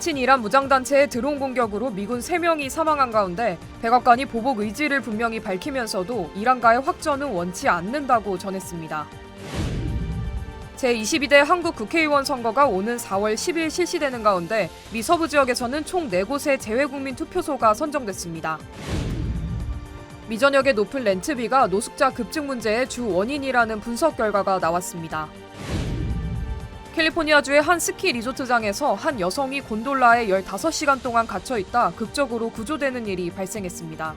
친이란 무장단체의 드론 공격으로 미군 3명이 사망한 가운데 백악관이 보복 의지를 분명히 밝히면서도 이란과의 확전은 원치 않는다고 전했습니다. 제22대 한국 국회의원 선거가 오는 4월 10일 실시되는 가운데 미 서부 지역에서는 총 4곳의 재외국민 투표소가 선정됐습니다. 미 전역의 높은 렌트비가 노숙자 급증 문제의 주 원인이라는 분석 결과가 나왔습니다. 캘리포니아주의 한 스키 리조트장에서 한 여성이 곤돌라에 15시간 동안 갇혀있다 극적으로 구조되는 일이 발생했습니다.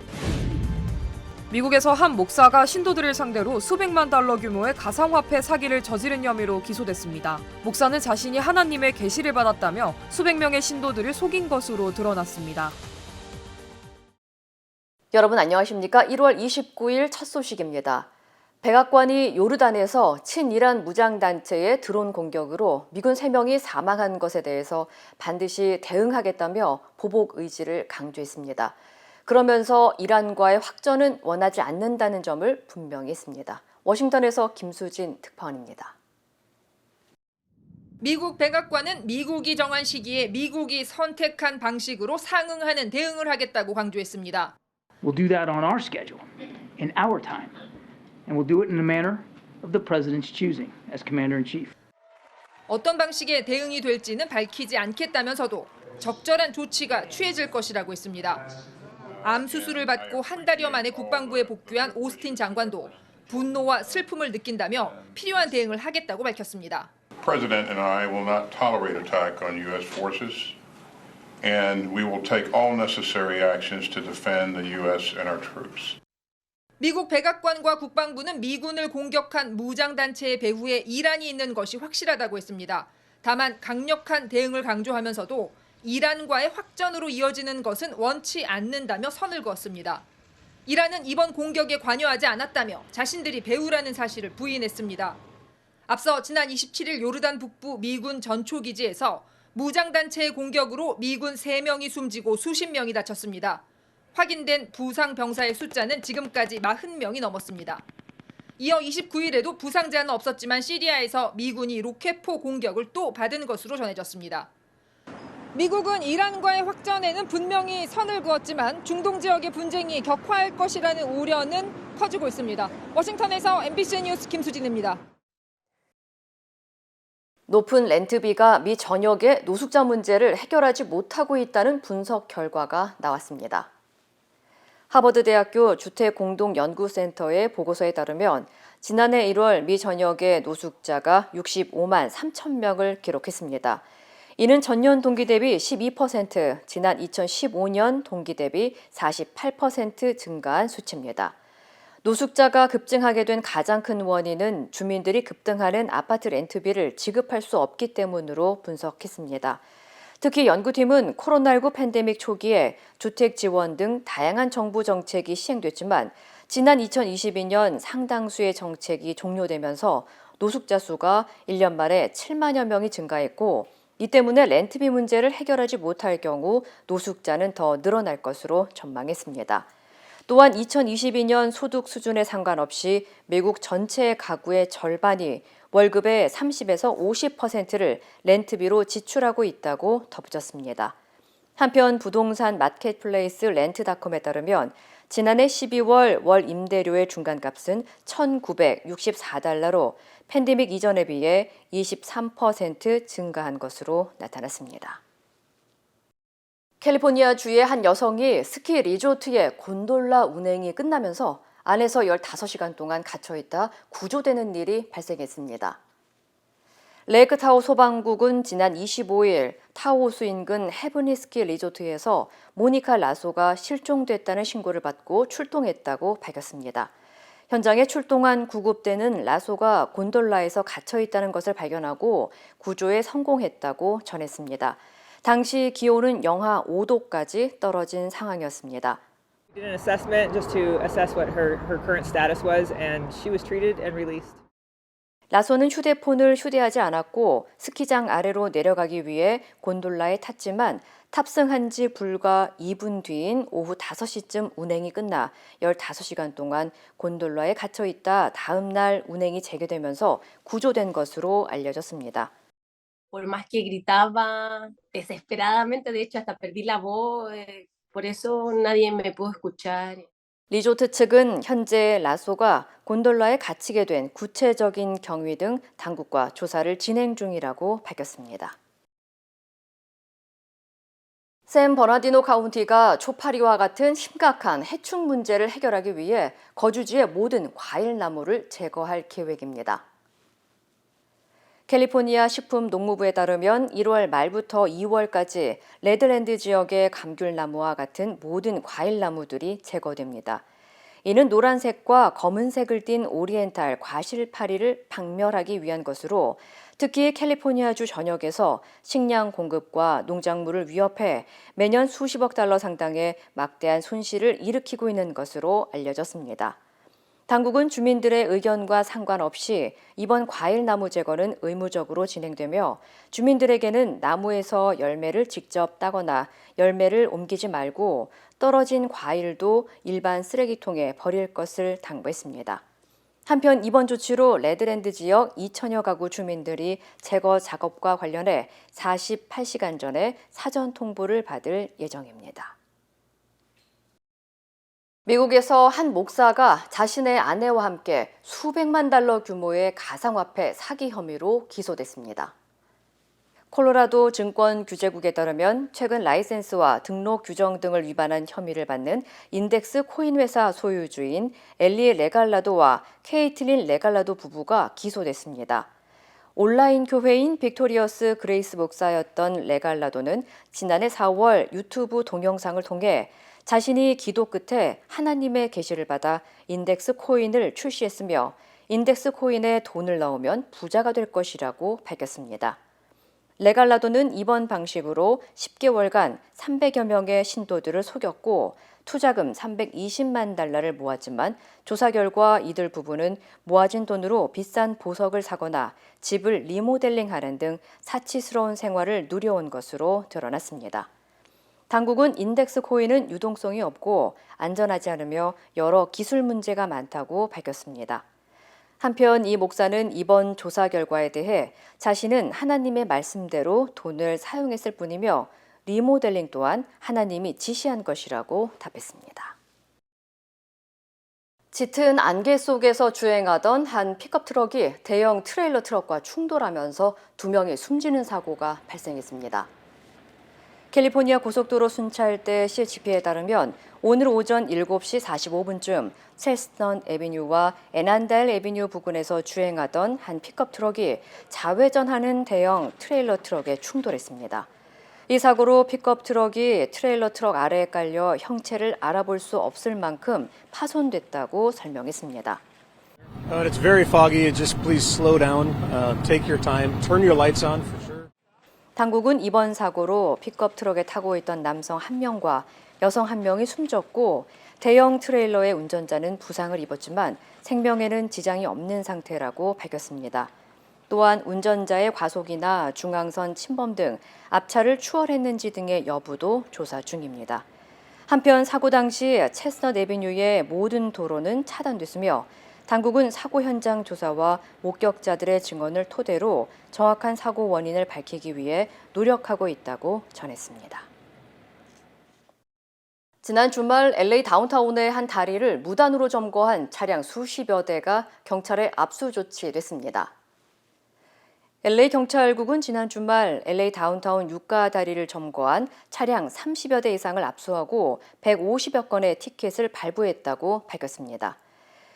미국에서 한 목사가 신도들을 상대로 수백만 달러 규모의 가상화폐 사기를 저지른 혐의로 기소됐습니다. 목사는 자신이 하나님의 계시를 받았다며 수백 명의 신도들을 속인 것으로 드러났습니다. 여러분 안녕하십니까? 1월 29일 첫 소식입니다. 백악관이 요르단에서 친이란 무장단체의 드론 공격으로 미군 3명이 사망한 것에 대해서 반드시 대응하겠다며 보복 의지를 강조했습니다. 그러면서 이란과의 확전은 원하지 않는다는 점을 분명히 했습니다. 워싱턴에서 김수진 특파원입니다. 미국 백악관은 미국이 정한 시기에 미국이 선택한 방식으로 상응하는 대응을 하겠다고 강조했습니다. We'll do that on our schedule, in our time, and we'll do it in the manner of the president's choosing as commander-in-chief. 어떤 방식의 대응이 될지는 밝히지 않겠다면서도 적절한 조치가 취해질 것이라고 했습니다. 암 수술을 받고 한 달여 만에 국방부에 복귀한 오스틴 장관도 분노와 슬픔을 느낀다며 필요한 대응을 하겠다고 밝혔습니다. President and I will not tolerate attack on U.S. forces, and we will take all necessary actions to defend the U.S. and our troops. 미국 백악관과 국방부는 미군을 공격한 무장단체의 배후에 이란이 있는 것이 확실하다고 했습니다. 다만 강력한 대응을 강조하면서도 이란과의 확전으로 이어지는 것은 원치 않는다며 선을 그었습니다. 이란은 이번 공격에 관여하지 않았다며 자신들이 배후라는 사실을 부인했습니다. 앞서 지난 27일 요르단 북부 미군 전초기지에서 무장단체의 공격으로 미군 3명이 숨지고 수십 명이 다쳤습니다. 확인된 부상 병사의 숫자는 지금까지 40명이 넘었습니다. 이어 29일에도 부상자는 없었지만 시리아에서 미군이 로켓포 공격을 또 받은 것으로 전해졌습니다. 미국은 이란과의 확전에는 분명히 선을 그었지만 중동 지역의 분쟁이 격화할 것이라는 우려는 커지고 있습니다. 워싱턴에서 MBC 뉴스 김수진입니다. 높은 렌트비가 미 전역의 노숙자 문제를 해결하지 못하고 있다는 분석 결과가 나왔습니다. 하버드대학교 주택공동연구센터의 보고서에 따르면 지난해 1월 미 전역의 노숙자가 65만 3천 명을 기록했습니다. 이는 전년 동기 대비 12%, 지난 2015년 동기 대비 48% 증가한 수치입니다. 노숙자가 급증하게 된 가장 큰 원인은 주민들이 급등하는 아파트 렌트비를 지급할 수 없기 때문으로 분석했습니다. 특히 연구팀은 코로나19 팬데믹 초기에 주택 지원 등 다양한 정부 정책이 시행됐지만 지난 2022년 상당수의 정책이 종료되면서 노숙자 수가 1년 만에 7만여 명이 증가했고 이 때문에 렌트비 문제를 해결하지 못할 경우 노숙자는 더 늘어날 것으로 전망했습니다. 또한 2022년 소득 수준에 상관없이 미국 전체 가구의 절반이 월급의 30에서 50%를 렌트비로 지출하고 있다고 덧붙였습니다. 한편 부동산 마켓플레이스 렌트닷컴에 따르면 지난해 12월 월 임대료의 중간값은 1,964달러로 팬데믹 이전에 비해 23% 증가한 것으로 나타났습니다. 캘리포니아주의 한 여성이 스키 리조트의 곤돌라 운행이 끝나면서 안에서 15시간 동안 갇혀있다 구조되는 일이 발생했습니다. 레이크타호 소방국은 지난 25일 타호수 인근 헤브니 스키 리조트에서 모니카 라소가 실종됐다는 신고를 받고 출동했다고 밝혔습니다. 현장에 출동한 구급대는 라소가 곤돌라에서 갇혀있다는 것을 발견하고 구조에 성공했다고 전했습니다. 당시 기온은 영하 5도까지 떨어진 상황이었습니다. We did an assessment just to assess what her current status was, and she was treated and released. 라소는 휴대폰을 휴대하지 않았고 스키장 아래로 내려가기 위해 곤돌라에 탔지만 탑승한 지 불과 2분 뒤인 오후 5시쯤 운행이 끝나 15시간 동안 곤돌라에 갇혀 있다 다음 날 운행이 재개되면서 구조된 것으로 알려졌습니다. por más que gritaba desesperadamente, de hecho hasta perdí la voz, por eso nadie me pudo escuchar. 리조트 측은 현재 라소가 곤돌라에 갇히게 된 구체적인 경위 등 당국과 조사를 진행 중이라고 밝혔습니다. 샌 버나디노 카운티가 초파리와 같은 심각한 해충 문제를 해결하기 위해 거주지의 모든 과일 나무를 제거할 계획입니다. 캘리포니아 식품농무부에 따르면 1월 말부터 2월까지 레드랜드 지역의 감귤나무와 같은 모든 과일나무들이 제거됩니다. 이는 노란색과 검은색을 띤 오리엔탈 과실파리를 박멸하기 위한 것으로 특히 캘리포니아주 전역에서 식량 공급과 농작물을 위협해 매년 수십억 달러 상당의 막대한 손실을 일으키고 있는 것으로 알려졌습니다. 당국은 주민들의 의견과 상관없이 이번 과일 나무 제거는 의무적으로 진행되며 주민들에게는 나무에서 열매를 직접 따거나 열매를 옮기지 말고 떨어진 과일도 일반 쓰레기통에 버릴 것을 당부했습니다. 한편 이번 조치로 레드랜드 지역 2천여 가구 주민들이 제거 작업과 관련해 48시간 전에 사전 통보를 받을 예정입니다. 미국에서 한 목사가 자신의 아내와 함께 수백만 달러 규모의 가상화폐 사기 혐의로 기소됐습니다. 콜로라도 증권규제국에 따르면 최근 라이센스와 등록 규정 등을 위반한 혐의를 받는 인덱스 코인 회사 소유주인 엘리 레갈라도와 케이틀린 레갈라도 부부가 기소됐습니다. 온라인 교회인 빅토리어스 그레이스 목사였던 레갈라도는 지난해 4월 유튜브 동영상을 통해 자신이 기도 끝에 하나님의 계시를 받아 인덱스 코인을 출시했으며 인덱스 코인에 돈을 넣으면 부자가 될 것이라고 밝혔습니다. 레갈라도는 이번 방식으로 10개월간 300여 명의 신도들을 속였고 투자금 320만 달러를 모았지만 조사 결과 이들 부부는 모아진 돈으로 비싼 보석을 사거나 집을 리모델링하는 등 사치스러운 생활을 누려온 것으로 드러났습니다. 당국은 인덱스 코인은 유동성이 없고 안전하지 않으며 여러 기술 문제가 많다고 밝혔습니다. 한편 이 목사는 이번 조사 결과에 대해 자신은 하나님의 말씀대로 돈을 사용했을 뿐이며 리모델링 또한 하나님이 지시한 것이라고 답했습니다. 짙은 안개 속에서 주행하던 한 픽업 트럭이 대형 트레일러 트럭과 충돌하면서 2명이 숨지는 사고가 발생했습니다. 캘리포니아 고속도로 순찰대 CHP에 따르면 오늘 오전 7시 45분쯤 첼스턴 애비뉴와 애난달 애비뉴 부근에서 주행하던 한 픽업 트럭이 좌회전하는 대형 트레일러 트럭에 충돌했습니다. 이 사고로 픽업 트럭이 트레일러 트럭 아래에 깔려 형체를 알아볼 수 없을 만큼 파손됐다고 설명했습니다. It's very foggy. Just please slow down. Take your time. Turn your lights on for sure. 당국은 이번 사고로 픽업 트럭에 타고 있던 남성 1명과 여성 1명이 숨졌고 대형 트레일러의 운전자는 부상을 입었지만 생명에는 지장이 없는 상태라고 밝혔습니다. 또한 운전자의 과속이나 중앙선 침범 등 앞차를 추월했는지 등의 여부도 조사 중입니다. 한편 사고 당시 체스넛 애비뉴의 모든 도로는 차단됐으며 당국은 사고 현장 조사와 목격자들의 증언을 토대로 정확한 사고 원인을 밝히기 위해 노력하고 있다고 전했습니다. 지난 주말 LA 다운타운의 한 다리를 무단으로 점거한 차량 수십여 대가 경찰에 압수 조치됐습니다. LA 경찰국은 지난 주말 LA 다운타운 유가 다리를 점거한 차량 30여 대 이상을 압수하고 150여 건의 티켓을 발부했다고 밝혔습니다.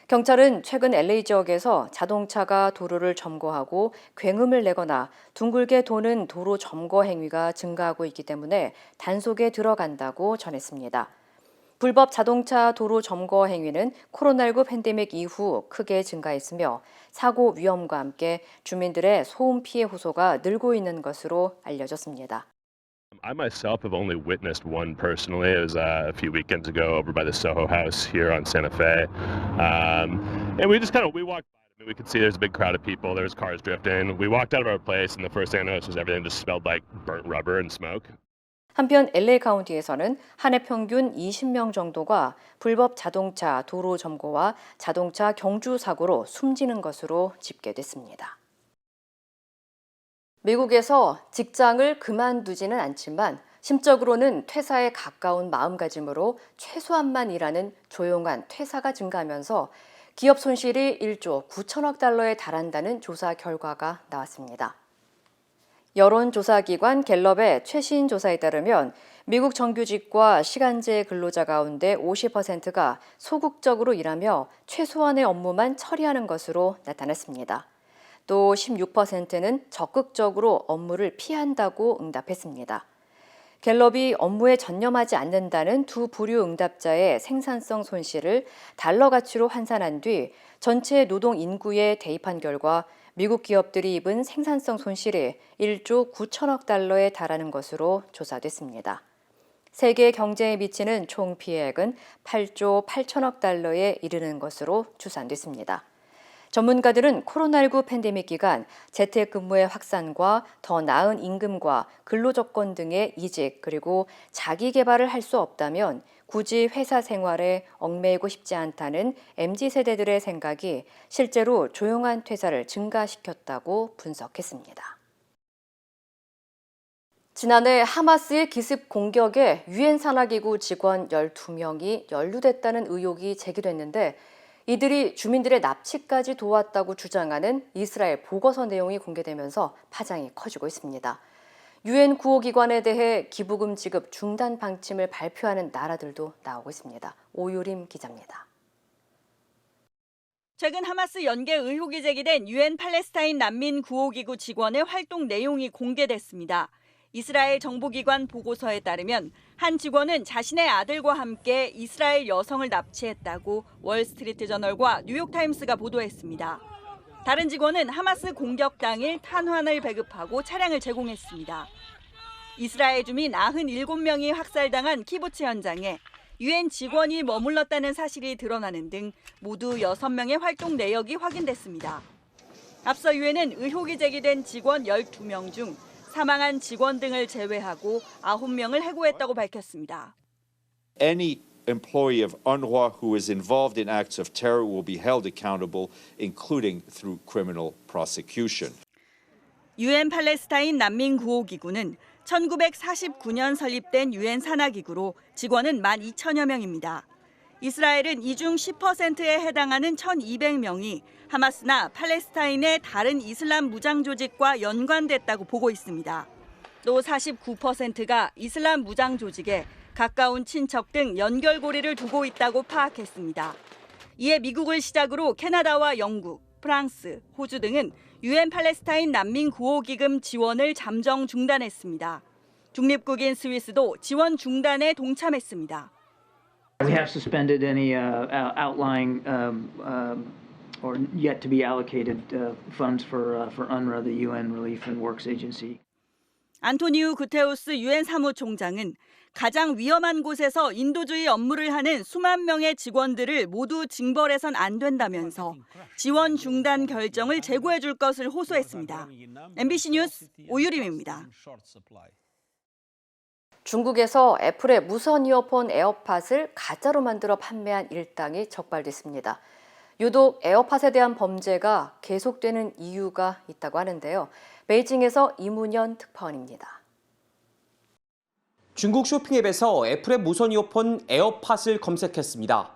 경찰은 최근 LA 지역에서 자동차가 도로를 점거하고 굉음을 내거나 둥글게 도는 도로 점거 행위가 증가하고 있기 때문에 단속에 들어간다고 전했습니다. 불법 자동차 도로 점거 행위는 코로나19 팬데믹 이후 크게 증가했으며 사고 위험과 함께 주민들의 소음 피해 호소가 늘고 있는 것으로 알려졌습니다. I myself have only witnessed one personally. It was a few weekends ago over by the Soho House here on Santa Fe. And we walked by. We could see there's a big crowd of people. There was cars drifting. We walked out of our place and the first thing I noticed was everything just smelled like burnt rubber and smoke. 한편 LA 카운티에서는 한 해 평균 20명 정도가 불법 자동차 도로 점거와 자동차 경주 사고로 숨지는 것으로 집계됐습니다. 미국에서 직장을 그만두지는 않지만 심적으로는 퇴사에 가까운 마음가짐으로 최소한만 일하는 조용한 퇴사가 증가하면서 기업 손실이 1조 9천억 달러에 달한다는 조사 결과가 나왔습니다. 여론조사기관 갤럽의 최신 조사에 따르면 미국 정규직과 시간제 근로자 가운데 50%가 소극적으로 일하며 최소한의 업무만 처리하는 것으로 나타났습니다. 또 16%는 적극적으로 업무를 피한다고 응답했습니다. 갤럽이 업무에 전념하지 않는다는 두 부류 응답자의 생산성 손실을 달러 가치로 환산한 뒤 전체 노동 인구에 대입한 결과 미국 기업들이 입은 생산성 손실이 1조 9천억 달러에 달하는 것으로 조사됐습니다. 세계 경제에 미치는 총 피해액은 8조 8천억 달러에 이르는 것으로 추산됐습니다. 전문가들은 코로나19 팬데믹 기간 재택근무의 확산과 더 나은 임금과 근로조건 등의 이직 그리고 자기 개발을 할 수 없다면 굳이 회사 생활에 얽매이고 싶지 않다는 MZ세대들의 생각이 실제로 조용한 퇴사를 증가시켰다고 분석했습니다. 지난해 하마스의 기습 공격에 유엔 산하기구 직원 12명이 연루됐다는 의혹이 제기됐는데 이들이 주민들의 납치까지 도왔다고 주장하는 이스라엘 보고서 내용이 공개되면서 파장이 커지고 있습니다. 유엔 구호기관에 대해 기부금 지급 중단 방침을 발표하는 나라들도 나오고 있습니다. 오유림 기자입니다. 최근 하마스 연계 의혹이 제기된 유엔 팔레스타인 난민 구호기구 직원의 활동 내용이 공개됐습니다. 이스라엘 정보기관 보고서에 따르면 한 직원은 자신의 아들과 함께 이스라엘 여성을 납치했다고 월스트리트저널과 뉴욕타임스가 보도했습니다. 다른 직원은 하마스 공격 당일 탄환을 배급하고 차량을 제공했습니다. 이스라엘 주민 97명이 학살당한 키부츠 현장에 유엔 직원이 머물렀다는 사실이 드러나는 등 모두 6명의 활동 내역이 확인됐습니다. 앞서 유엔은 의혹이 제기된 직원 12명 중 사망한 직원 등을 제외하고 9명을 해고했다고 밝혔습니다. Any employee of UNRWA who is involved in acts of terror will be held accountable, including through criminal prosecution. 유엔 팔레스타인 난민 구호기구는 1949년 설립된 유엔 산하기구로 직원은 12,000여 명입니다. 이스라엘은 이 중 10%에 해당하는 1,200명이 하마스나 팔레스타인의 다른 이슬람 무장 조직과 연관됐다고 보고 있습니다. 또 49%가 이슬람 무장 조직에 가까운 친척 등 연결고리를 두고 있다고 파악했습니다. 이에 미국을 시작으로 캐나다와 영국, 프랑스, 호주 등은 유엔 팔레스타인 난민 구호기금 지원을 잠정 중단했습니다. 중립국인 스위스도 지원 중단에 동참했습니다. We have suspended any outlying or yet to be allocated funds for UNRWA, the UN Relief and Works Agency. 안토니우 구테우스 유엔 사무총장은 가장 위험한 곳에서 인도주의 업무를 하는 수만 명의 직원들을 모두 징벌해선 안 된다면서 지원 중단 결정을 재고해 줄 것을 호소했습니다. MBC 뉴스 오유림입니다. 중국에서 애플의 무선 이어폰 에어팟을 가짜로 만들어 판매한 일당이 적발됐습니다. 유독 에어팟에 대한 범죄가 계속되는 이유가 있다고 하는데요. 베이징에서 이문현 특파원입니다. 중국 쇼핑앱에서 애플의 무선 이어폰 에어팟을 검색했습니다.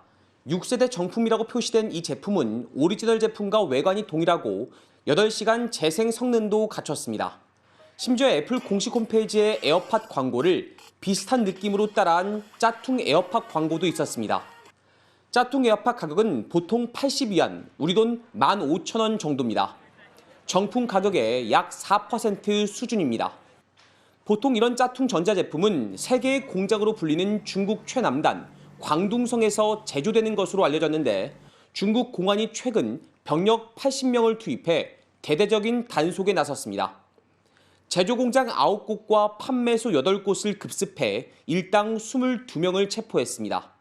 6세대 정품이라고 표시된 이 제품은 오리지널 제품과 외관이 동일하고 8시간 재생 성능도 갖췄습니다. 심지어 애플 공식 홈페이지의 에어팟 광고를 비슷한 느낌으로 따라한 짜퉁 에어팟 광고도 있었습니다. 짜퉁 에어팟 가격은 보통 80위안, 우리 돈 15,000원 정도입니다. 정품 가격의 약 4% 수준입니다. 보통 이런 짜퉁 전자제품은 세계의 공장으로 불리는 중국 최남단 광둥성에서 제조되는 것으로 알려졌는데 중국 공안이 최근 병력 80명을 투입해 대대적인 단속에 나섰습니다. 제조 공장 9곳과 판매소 8곳을 급습해 일당 22명을 체포했습니다.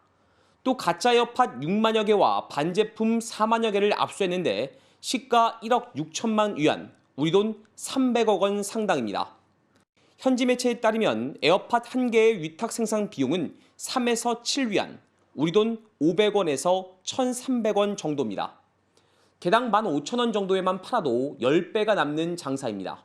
또 가짜 에어팟 6만여 개와 반제품 4만여 개를 압수했는데 시가 1억 6천만 위안, 우리 돈 300억 원 상당입니다. 현지 매체에 따르면 에어팟 한 개의 위탁 생산 비용은 3에서 7위안, 우리 돈 500원에서 1,300원 정도입니다. 개당 15,000원 정도에만 팔아도 10배가 남는 장사입니다.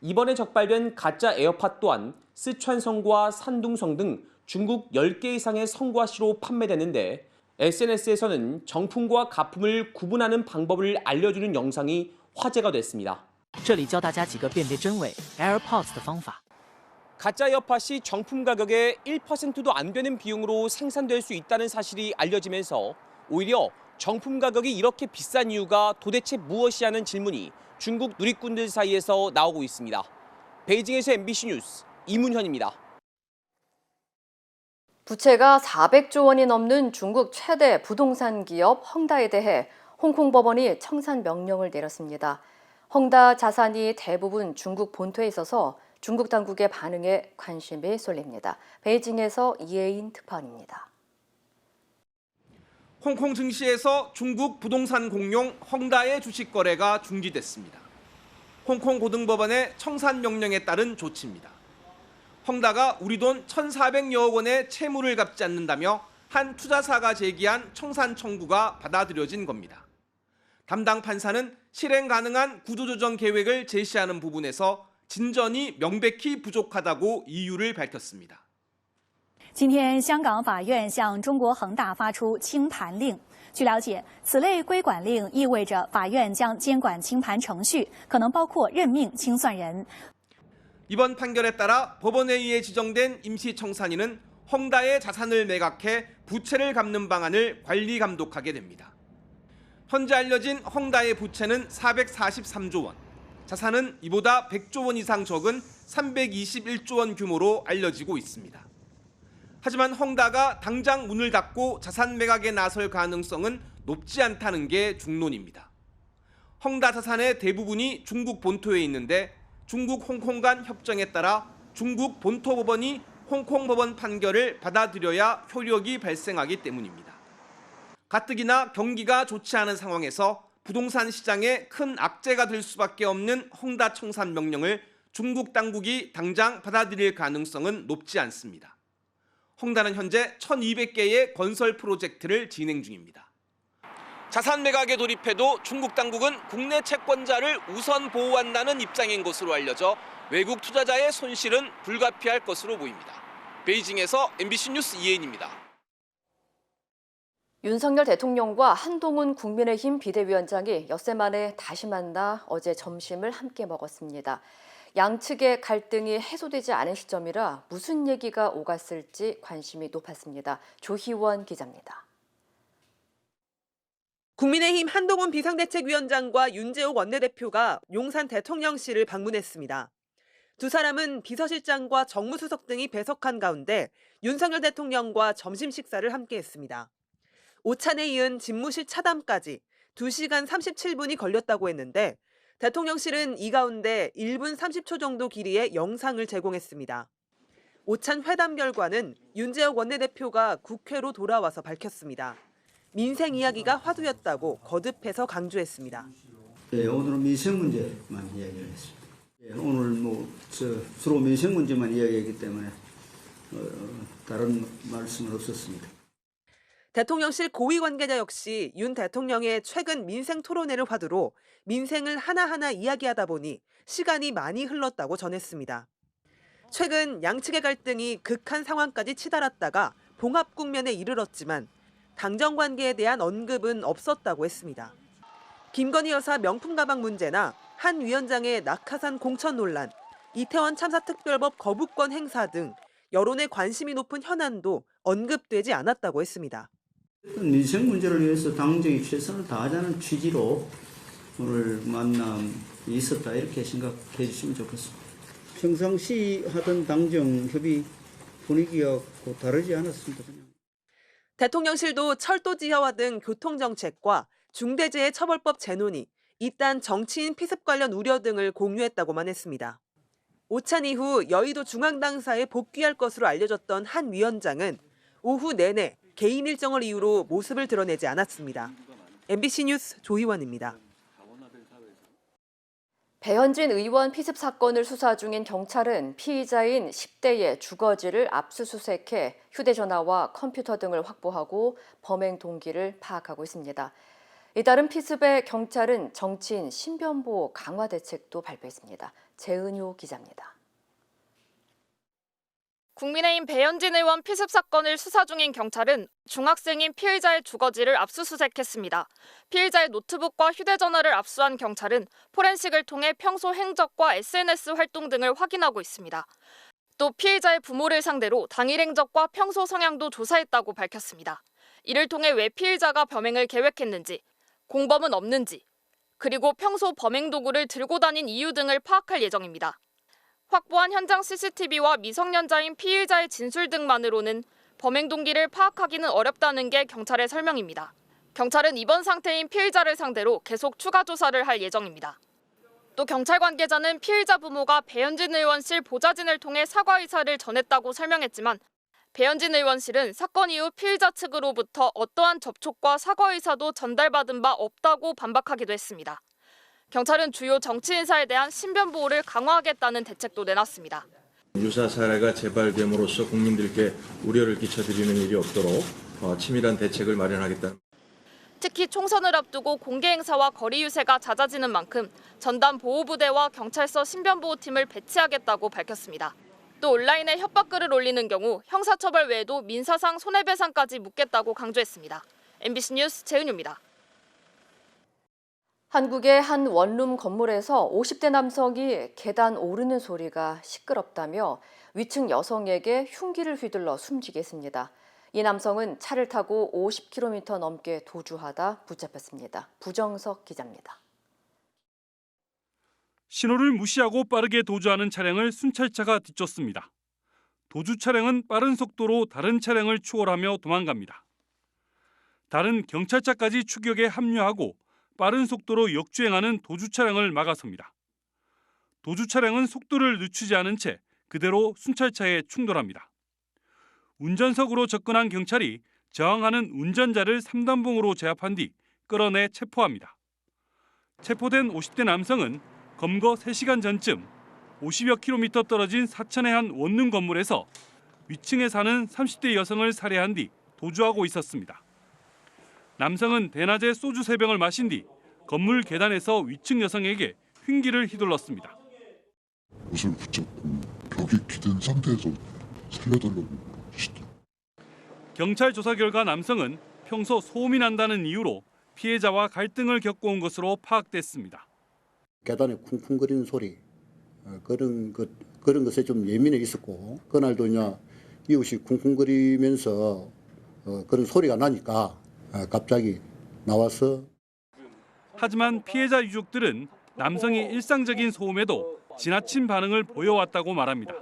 이번에 적발된 가짜 에어팟 또한 쓰촨성과 산둥성 등 중국 10개 이상의 성과시로 판매되는데 SNS에서는 정품과 가품을 구분하는 방법을 알려주는 영상이 화제가 됐습니다. 这里教大家几个辨别真伪 AirPods 的方法。 가짜 에어팟이 정품 가격의 1%도 안 되는 비용으로 생산될 수 있다는 사실이 알려지면서 오히려 정품 가격이 이렇게 비싼 이유가 도대체 무엇이냐는 질문이 중국 누리꾼들 사이에서 나오고 있습니다. 베이징에서 MBC 뉴스 이문현입니다. 부채가 400조 원이 넘는 중국 최대 부동산 기업 헝다에 대해 홍콩 법원이 청산 명령을 내렸습니다. 헝다 자산이 대부분 중국 본토에 있어서 중국 당국의 반응에 관심이 쏠립니다. 베이징에서 이혜인 특파원입니다. 홍콩 증시에서 중국 부동산 공룡 헝다의 주식 거래가 중지됐습니다. 홍콩 고등법원의 청산 명령에 따른 조치입니다. 헝다가 우리 돈 1,400여억 원의 채무를 갚지 않는다며 한 투자사가 제기한 청산 청구가 받아들여진 겁니다. 담당 판사는 실행 가능한 구조조정 계획을 제시하는 부분에서 진전이 명백히 부족하다고 이유를 밝혔습니다. 今天，香港法院向中国恒大发出清盘令。据了解，此类归管令意味着法院将监管清盘程序，可能包括任命清算人。 이번 판결에 따라 법원에 의해 지정된 임시청산인은 헝다의 자산을 매각해 부채를 갚는 방안을 관리 감독하게 됩니다. 현재 알려진 헝다의 부채는 443조 원, 자산은 이보다 100조 원 이상 적은 321조 원 규모로 알려지고 있습니다. 하지만 헝다가 당장 문을 닫고 자산 매각에 나설 가능성은 높지 않다는 게 중론입니다. 헝다 자산의 대부분이 중국 본토에 있는데 중국 홍콩 간 협정에 따라 중국 본토 법원이 홍콩 법원 판결을 받아들여야 효력이 발생하기 때문입니다. 가뜩이나 경기가 좋지 않은 상황에서 부동산 시장에 큰 악재가 될 수밖에 없는 헝다 청산 명령을 중국 당국이 당장 받아들일 가능성은 높지 않습니다. 헝다는 현재 1,200개의 건설 프로젝트를 진행 중입니다. 자산 매각에 돌입해도 중국 당국은 국내 채권자를 우선 보호한다는 입장인 것으로 알려져 외국 투자자의 손실은 불가피할 것으로 보입니다. 베이징에서 MBC 뉴스 이혜인입니다. 윤석열 대통령과 한동훈 국민의힘 비대위원장이 엿새 만에 다시 만나 어제 점심을 함께 먹었습니다. 양측의 갈등이 해소되지 않은 시점이라 무슨 얘기가 오갔을지 관심이 높았습니다. 조희원 기자입니다. 국민의힘 한동훈 비상대책위원장과 윤재욱 원내대표가 용산 대통령실을 방문했습니다. 두 사람은 비서실장과 정무수석 등이 배석한 가운데 윤석열 대통령과 점심 식사를 함께했습니다. 오찬에 이은 집무실 차담까지 2시간 37분이 걸렸다고 했는데 대통령실은 이 가운데 1분 30초 정도 길이의 영상을 제공했습니다. 오찬 회담 결과는 윤재욱 원내대표가 국회로 돌아와서 밝혔습니다. 민생 이야기가 화두였다고 거듭해서 강조했습니다. 네, 오늘은 민생 문제만 이야기를 했습니다. 오늘 주로 민생 문제만 이야기했기 때문에 다른 말씀은 없었습니다. 대통령실 고위 관계자 역시 윤 대통령의 최근 민생 토론회를 화두로 민생을 하나하나 이야기하다 보니 시간이 많이 흘렀다고 전했습니다. 최근 양측의 갈등이 극한 상황까지 치달았다가 봉합 국면에 이르렀지만 당정 관계에 대한 언급은 없었다고 했습니다. 김건희 여사 명품 가방 문제나 한 위원장의 낙하산 공천 논란, 이태원 참사 특별법 거부권 행사 등 여론의 관심이 높은 현안도 언급되지 않았다고 했습니다. 민생 문제를 위해서 당정이 최선을 다하자는 취지로 오늘 만남이 있었다 이렇게 생각해 주시면 좋겠습니다. 평상시 하던 당정 협의 분위기와 다르지 않았습니다. 대통령실도 철도 지하화 등 교통정책과 중대재해처벌법 재논의, 이딴 정치인 피습 관련 우려 등을 공유했다고만 했습니다. 오찬 이후 여의도 중앙당사에 복귀할 것으로 알려졌던 한 위원장은 오후 내내 개인 일정을 이유로 모습을 드러내지 않았습니다. MBC 뉴스 조희원입니다. 배현진 의원 피습 사건을 수사 중인 경찰은 피의자인 10대의 주거지를 압수수색해 휴대전화와 컴퓨터 등을 확보하고 범행 동기를 파악하고 있습니다. 이따른 피습에 경찰은 정치인 신변보호 강화 대책도 발표했습니다. 재은유 기자입니다. 국민의힘 배현진 의원 피습 사건을 수사 중인 경찰은 중학생인 피의자의 주거지를 압수수색했습니다. 피의자의 노트북과 휴대전화를 압수한 경찰은 포렌식을 통해 평소 행적과 SNS 활동 등을 확인하고 있습니다. 또 피의자의 부모를 상대로 당일 행적과 평소 성향도 조사했다고 밝혔습니다. 이를 통해 왜 피의자가 범행을 계획했는지, 공범은 없는지, 그리고 평소 범행 도구를 들고 다닌 이유 등을 파악할 예정입니다. 확보한 현장 CCTV와 미성년자인 피의자의 진술 등만으로는 범행 동기를 파악하기는 어렵다는 게 경찰의 설명입니다. 경찰은 입원 상태인 피의자를 상대로 계속 추가 조사를 할 예정입니다. 또 경찰 관계자는 피의자 부모가 배현진 의원실 보좌진을 통해 사과 의사를 전했다고 설명했지만 배현진 의원실은 사건 이후 피의자 측으로부터 어떠한 접촉과 사과 의사도 전달받은 바 없다고 반박하기도 했습니다. 경찰은 주요 정치 인사에 대한 신변 보호를 강화하겠다는 대책도 내놨습니다. 유사 사례가 재발됨으로써 국민들께 우려를 끼쳐드리는 일이 없도록 치밀한 대책을 마련하겠다. 특히 총선을 앞두고 공개 행사와 거리 유세가 잦아지는 만큼 전담 보호부대와 경찰서 신변보호팀을 배치하겠다고 밝혔습니다. 또 온라인에 협박글을 올리는 경우 형사처벌 외에도 민사상 손해배상까지 묻겠다고 강조했습니다. MBC 뉴스 재은유입니다. 한국의 한 원룸 건물에서 50대 남성이 계단 오르는 소리가 시끄럽다며 위층 여성에게 흉기를 휘둘러 숨지게 했습니다. 이 남성은 차를 타고 50km 넘게 도주하다 붙잡혔습니다. 부정석 기자입니다. 신호를 무시하고 빠르게 도주하는 차량을 순찰차가 뒤쫓습니다. 도주 차량은 빠른 속도로 다른 차량을 추월하며 도망갑니다. 다른 경찰차까지 추격에 합류하고 빠른 속도로 역주행하는 도주 차량을 막아섭니다. 도주 차량은 속도를 늦추지 않은 채 그대로 순찰차에 충돌합니다. 운전석으로 접근한 경찰이 저항하는 운전자를 3단봉으로 제압한 뒤 끌어내 체포합니다. 체포된 50대 남성은 검거 3시간 전쯤 50여 킬로미터 떨어진 사천의 한 원룸 건물에서 위층에 사는 30대 여성을 살해한 뒤 도주하고 있었습니다. 남성은 대낮에 소주 3병을 마신 뒤 건물 계단에서 위층 여성에게 흉기를 휘둘렀습니다. 옷을 붙잡고 벽에 기댄 상태에서 살려달라고 하시더라고요. 경찰 조사 결과 남성은 평소 소음이 난다는 이유로 피해자와 갈등을 겪어온 것으로 파악됐습니다. 계단에 쿵쿵거리는 소리 그런 것에 좀 예민해 있었고 그날도 이제 이웃이 쿵쿵거리면서 그런 소리가 나니까 갑자기 나와서. 하지만 피해자 유족들은 남성이 일상적인 소음에도 지나친 반응을 보여왔다고 말합니다.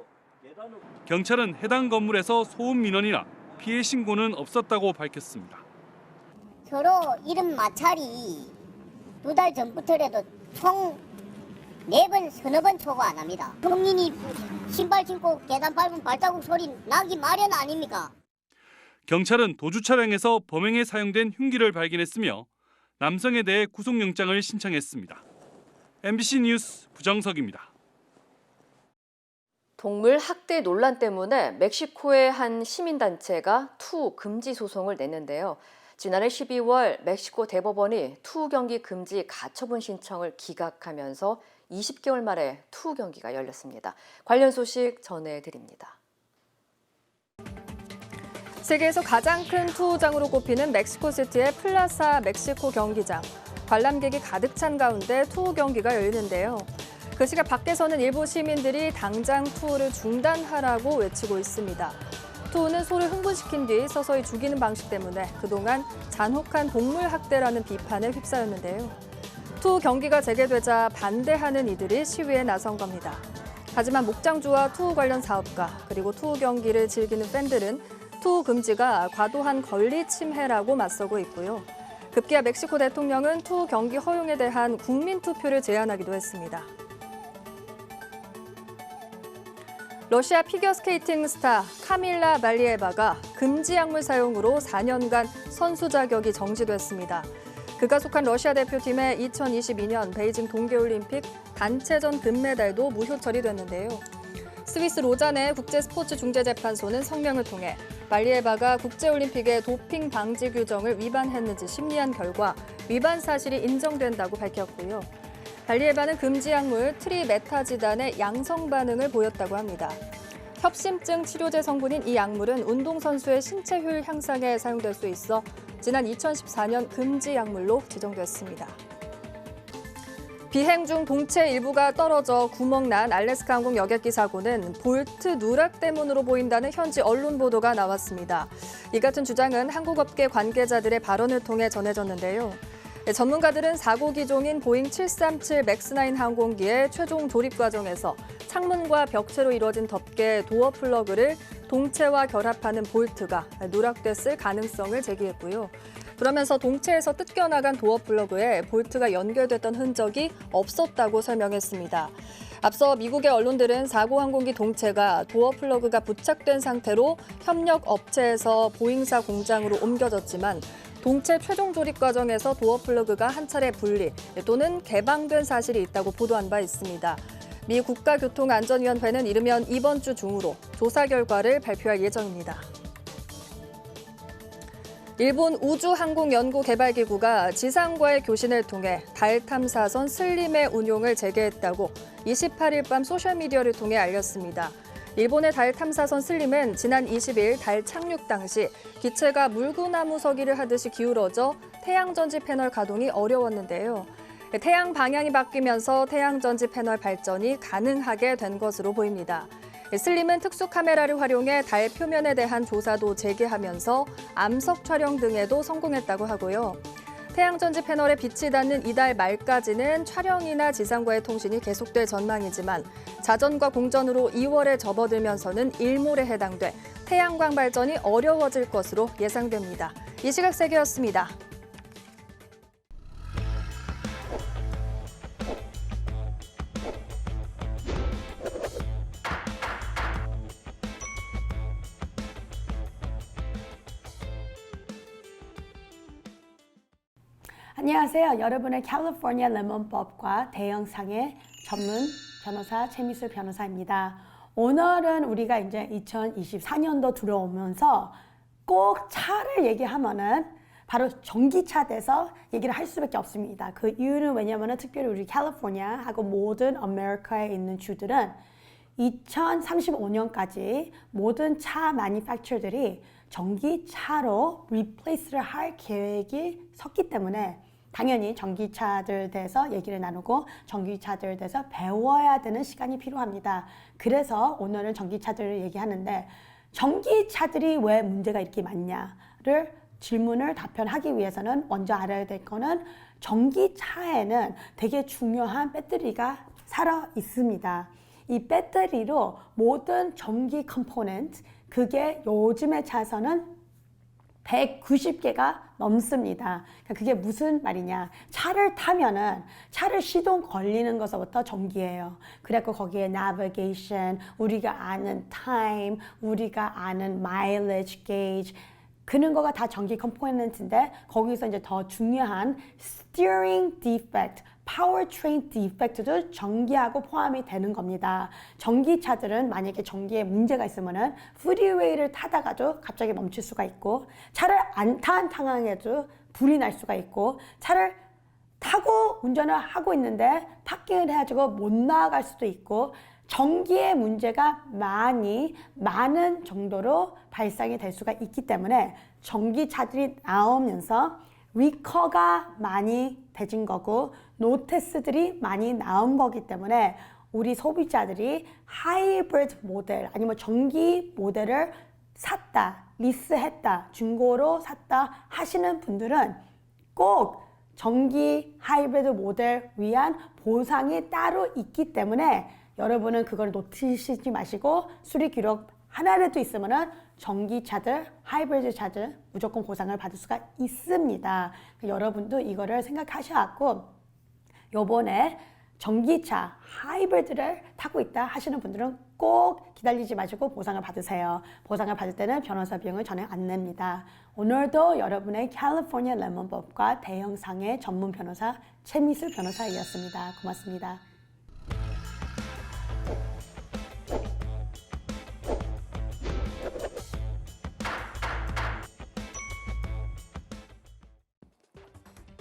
경찰은 해당 건물에서 소음 민원이나 피해 신고는 없었다고 밝혔습니다. 서로 이런 마찰이 2달 전부터라도 총 4번, 서너 번 초과 안 합니다. 국민이 신발 신고 계단 밟은 발자국 소리 나기 마련 아닙니까? 경찰은 도주 차량에서 범행에 사용된 흉기를 발견했으며 남성에 대해 구속영장을 신청했습니다. MBC 뉴스 부정석입니다. 동물 학대 논란 때문에 멕시코의 한 시민단체가 투 금지 소송을 냈는데요. 지난해 12월 멕시코 대법원이 투 경기 금지 가처분 신청을 기각하면서 20개월 만에 투 경기가 열렸습니다. 관련 소식 전해드립니다. 세계에서 가장 큰 투우장으로 꼽히는 멕시코시티의 플라사 멕시코 경기장. 관람객이 가득 찬 가운데 투우 경기가 열리는데요. 그 시각 밖에서는 일부 시민들이 당장 투우를 중단하라고 외치고 있습니다. 투우는 소를 흥분시킨 뒤 서서히 죽이는 방식 때문에 그동안 잔혹한 동물 학대라는 비판에 휩싸였는데요. 투우 경기가 재개되자 반대하는 이들이 시위에 나선 겁니다. 하지만 목장주와 투우 관련 사업가 그리고 투우 경기를 즐기는 팬들은 투우 금지가 과도한 권리 침해라고 맞서고 있고요. 급기야 멕시코 대통령은 투우 경기 허용에 대한 국민 투표를 제안하기도 했습니다. 러시아 피겨스케이팅 스타 카밀라 발리에바가 금지 약물 사용으로 4년간 선수 자격이 정지됐습니다. 그가 속한 러시아 대표팀의 2022년 베이징 동계올림픽 단체전 금메달도 무효 처리됐는데요. 스위스 로잔의 국제스포츠중재재판소는 성명을 통해 발리에바가 국제올림픽의 도핑 방지 규정을 위반했는지 심리한 결과 위반 사실이 인정된다고 밝혔고요. 발리에바는 금지 약물 트리메타지단의 양성 반응을 보였다고 합니다. 협심증 치료제 성분인 이 약물은 운동선수의 신체 효율 향상에 사용될 수 있어 지난 2014년 금지 약물로 지정됐습니다. 비행 중 동체 일부가 떨어져 구멍난 알래스카 항공 여객기 사고는 볼트 누락 때문으로 보인다는 현지 언론 보도가 나왔습니다. 이 같은 주장은 한국업계 관계자들의 발언을 통해 전해졌는데요. 전문가들은 사고 기종인 보잉 737 맥스9 항공기의 최종 조립 과정에서 창문과 벽체로 이루어진 덮개 도어 플러그를 동체와 결합하는 볼트가 누락됐을 가능성을 제기했고요. 그러면서 동체에서 뜯겨나간 도어 플러그에 볼트가 연결됐던 흔적이 없었다고 설명했습니다. 앞서 미국의 언론들은 사고 항공기 동체가 도어 플러그가 부착된 상태로 협력 업체에서 보잉사 공장으로 옮겨졌지만 동체 최종 조립 과정에서 도어 플러그가 한 차례 분리 또는 개방된 사실이 있다고 보도한 바 있습니다. 미 국가교통안전위원회는 이르면 이번 주 중으로 조사 결과를 발표할 예정입니다. 일본 우주항공연구개발기구가 지상과의 교신을 통해 달 탐사선 슬림의 운용을 재개했다고 28일 밤 소셜미디어를 통해 알렸습니다. 일본의 달 탐사선 슬림은 지난 20일 달 착륙 당시 기체가 물구나무 서기를 하듯이 기울어져 태양전지 패널 가동이 어려웠는데요. 태양 방향이 바뀌면서 태양전지 패널 발전이 가능하게 된 것으로 보입니다. 슬림은 특수 카메라를 활용해 달 표면에 대한 조사도 재개하면서 암석 촬영 등에도 성공했다고 하고요. 태양전지 패널에 빛이 닿는 이달 말까지는 촬영이나 지상과의 통신이 계속될 전망이지만 자전과 공전으로 2월에 접어들면서는 일몰에 해당돼 태양광 발전이 어려워질 것으로 예상됩니다. 이 시각 세계였습니다. 안녕하세요. 여러분의 캘리포니아 레몬법과 대형상의 전문 변호사 최미수 변호사입니다. 오늘은 우리가 이제 2024년도 들어오면서 꼭 차를 얘기하면은 바로 전기차 대해서 얘기를 할 수밖에 없습니다. 그 이유는 왜냐면은 특별히 우리 캘리포니아하고 모든 아메리카에 있는 주들은 2035년까지 모든 차 매니팩처들이 전기차로 리플레이스를 할 계획이 섰기 때문에 당연히 전기차들 대해서 얘기를 나누고 전기차들 대해서 배워야 되는 시간이 필요합니다. 그래서 오늘은 전기차들을 얘기하는데 전기차들이 왜 문제가 이렇게 많냐를 질문을 답변하기 위해서는 먼저 알아야 될 거는 전기차에는 되게 중요한 배터리가 살아 있습니다. 이 배터리로 모든 전기 컴포넌트 그게 요즘의 차에서는 190개가 넘습니다. 그러니까 그게 무슨 말이냐. 차를 타면은 차를 시동 걸리는 것부터 전기예요. 그래서 거기에 navigation, 우리가 아는 time, 우리가 아는 mileage gauge, 그런 거가 다 전기 컴포넌트인데 거기서 이제 더 중요한 steering defect, powertrain defect도 전기하고 포함이 되는 겁니다. 전기차들은 만약에 전기에 문제가 있으면은 프리웨이를 타다가도 갑자기 멈출 수가 있고 차를 안 탄 상황에도 불이 날 수가 있고 차를 타고 운전을 하고 있는데 파킹을 해가지고 못 나아갈 수도 있고 전기의 문제가 많은 정도로 발생이 될 수가 있기 때문에 전기차들이 나오면서 리커가 많이 되진 거고 노티스들이 많이 나온 거기 때문에 우리 소비자들이 하이브리드 모델 아니면 전기 모델을 샀다, 리스했다, 중고로 샀다 하시는 분들은 꼭 전기 하이브리드 모델 위한 보상이 따로 있기 때문에 여러분은 그걸 놓치시지 마시고 수리 기록 하나라도 있으면은 전기차들, 하이브리드 차들 무조건 보상을 받을 수가 있습니다. 여러분도 이거를 생각하셔갖고 요번에 전기차, 하이브리드를 타고 있다 하시는 분들은 꼭 기다리지 마시고 보상을 받으세요. 보상을 받을 때는 변호사 비용을 전혀 안 냅니다. 오늘도 여러분의 캘리포니아 레몬법과 대형상의 전문 변호사 최미수 변호사이었습니다. 고맙습니다.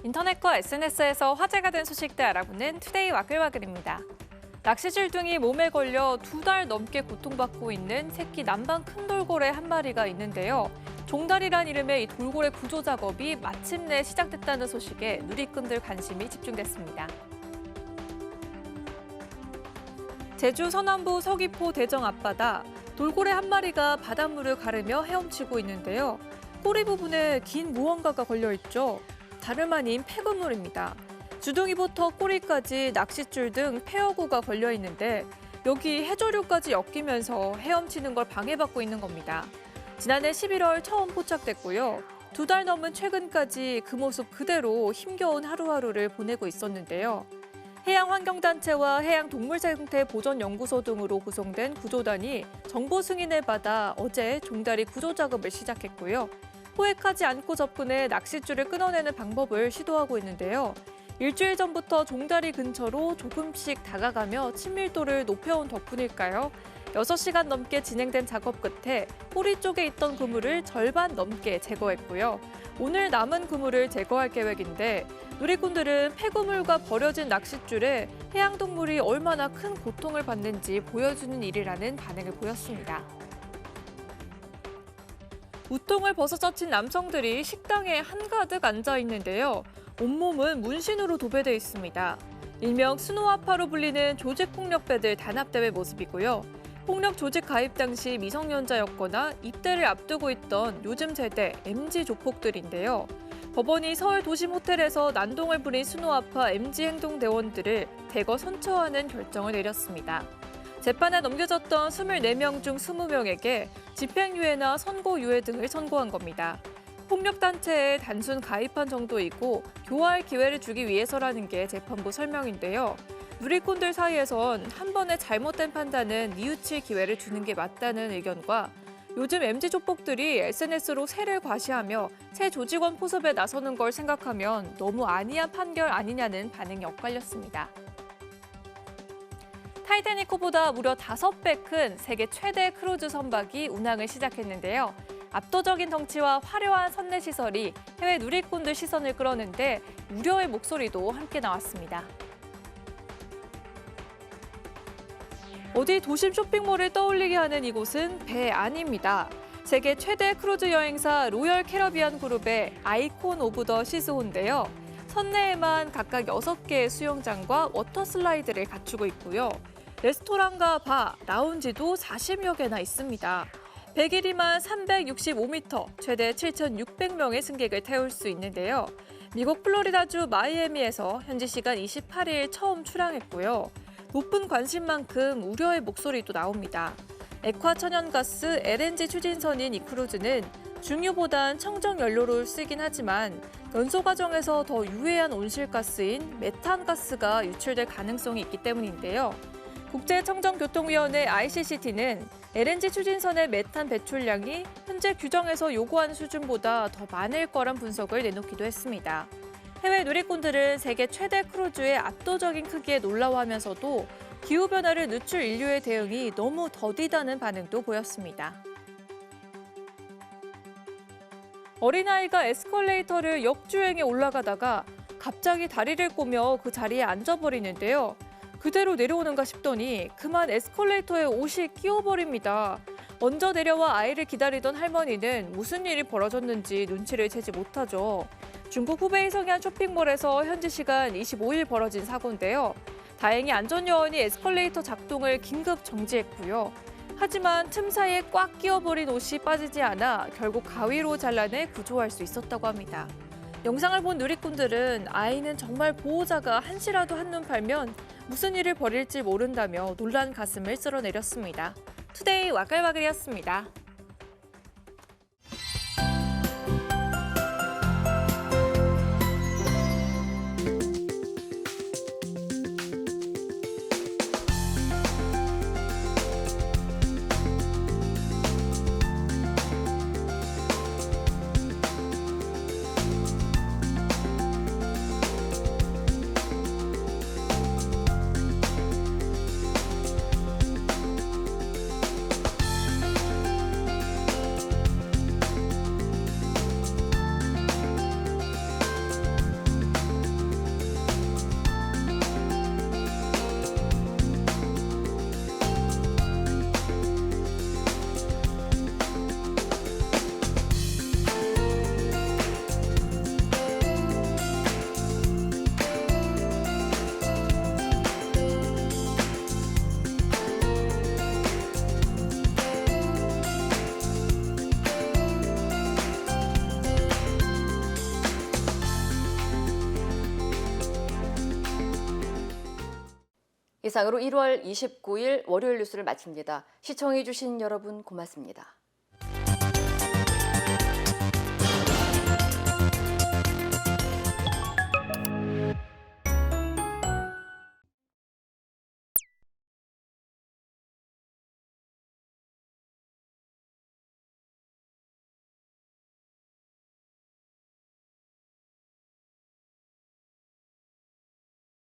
인터넷과 SNS에서 화제가 된 소식들 알아보는 투데이 와글와글입니다. 낚시줄 등이 몸에 걸려 2달 넘게 고통받고 있는 새끼 남방 큰 돌고래 한 마리가 있는데요. 종다리란 이름의 이 돌고래 구조 작업이 마침내 시작됐다는 소식에 누리꾼들 관심이 집중됐습니다. 제주 서남부 서귀포 대정 앞바다, 돌고래 한 마리가 바닷물을 가르며 헤엄치고 있는데요. 꼬리 부분에 긴 무언가가 걸려있죠. 다름 아닌 폐그물입니다. 주둥이부터 꼬리까지 낚싯줄 등 폐어구가 걸려있는데 여기 해조류까지 엮이면서 헤엄치는 걸 방해받고 있는 겁니다. 지난해 11월 처음 포착됐고요. 2달 넘은 최근까지 그 모습 그대로 힘겨운 하루하루를 보내고 있었는데요. 해양환경단체와 해양동물생태보전연구소 등으로 구성된 구조단이 정보 승인을 받아 어제 종다리 구조 작업을 시작했고요. 포획하지 않고 접근해 낚싯줄을 끊어내는 방법을 시도하고 있는데요. 일주일 전부터 종다리 근처로 조금씩 다가가며 친밀도를 높여온 덕분일까요? 6시간 넘게 진행된 작업 끝에 꼬리 쪽에 있던 그물을 절반 넘게 제거했고요. 오늘 남은 그물을 제거할 계획인데 누리꾼들은 폐그물과 버려진 낚싯줄에 해양동물이 얼마나 큰 고통을 받는지 보여주는 일이라는 반응을 보였습니다. 우통을 벗어젖힌 남성들이 식당에 한가득 앉아 있는데요. 온몸은 문신으로 도배돼 있습니다. 일명 스노아파로 불리는 조직폭력배들 단합대회 모습이고요. 폭력 조직 가입 당시 미성년자였거나 입대를 앞두고 있던 요즘 세대 MZ 조폭들인데요. 법원이 서울 도심 호텔에서 난동을 부린 스노아파 MZ 행동대원들을 대거 선처하는 결정을 내렸습니다. 재판에 넘겨졌던 24명 중 20명에게 집행유예나 선고유예 등을 선고한 겁니다. 폭력단체에 단순 가입한 정도이고 교화할 기회를 주기 위해서라는 게 재판부 설명인데요. 누리꾼들 사이에선 한 번의 잘못된 판단은 뉘우칠 기회를 주는 게 맞다는 의견과 요즘 MZ 조폭들이 SNS로 새를 과시하며 새 조직원 포섭에 나서는 걸 생각하면 너무 안이한 판결 아니냐는 반응이 엇갈렸습니다. 타이타닉호보다 무려 5배 큰 세계 최대 크루즈 선박이 운항을 시작했는데요. 압도적인 덩치와 화려한 선내 시설이 해외 누리꾼들 시선을 끌었는데 우려의 목소리도 함께 나왔습니다. 어디 도심 쇼핑몰을 떠올리게 하는 이곳은 배 아닙니다. 세계 최대 크루즈 여행사 로열 캐러비안 그룹의 아이콘 오브 더 시즈호인데요. 선내에만 각각 6개의 수영장과 워터 슬라이드를 갖추고 있고요. 레스토랑과 바, 라운지도 40여 개나 있습니다. 100일이만 365m, 최대 7,600명의 승객을 태울 수 있는데요. 미국 플로리다주 마이애미에서 현지 시간 28일 처음 출항했고요. 높은 관심만큼 우려의 목소리도 나옵니다. 액화 천연가스 LNG 추진선인 이 크루즈는 중유보단 청정 연료를 쓰긴 하지만 연소 과정에서 더 유해한 온실가스인 메탄가스가 유출될 가능성이 있기 때문인데요. 국제청정교통위원회 ICCT는 LNG 추진선의 메탄 배출량이 현재 규정에서 요구하는 수준보다 더 많을 거란 분석을 내놓기도 했습니다. 해외 누리꾼들은 세계 최대 크루즈의 압도적인 크기에 놀라워하면서도 기후변화를 늦출 인류의 대응이 너무 더디다는 반응도 보였습니다. 어린아이가 에스컬레이터를 역주행에 올라가다가 갑자기 다리를 꼬며 그 자리에 앉아버리는데요. 그대로 내려오는가 싶더니 그만 에스컬레이터에 옷이 끼어버립니다. 먼저 내려와 아이를 기다리던 할머니는 무슨 일이 벌어졌는지 눈치를 채지 못하죠. 중국 후베이 성현 쇼핑몰에서 현지 시간 25일 벌어진 사고인데요. 다행히 안전요원이 에스컬레이터 작동을 긴급 정지했고요. 하지만 틈 사이에 꽉 끼어버린 옷이 빠지지 않아 결국 가위로 잘라내 구조할 수 있었다고 합니다. 영상을 본 누리꾼들은 아이는 정말 보호자가 한시라도 한눈 팔면 무슨 일을 벌일지 모른다며 놀란 가슴을 쓸어내렸습니다. 투데이 와글와글이었습니다. 이상으로 1월 29일 월요일 뉴스를 마칩니다. 시청해주신 여러분 고맙습니다.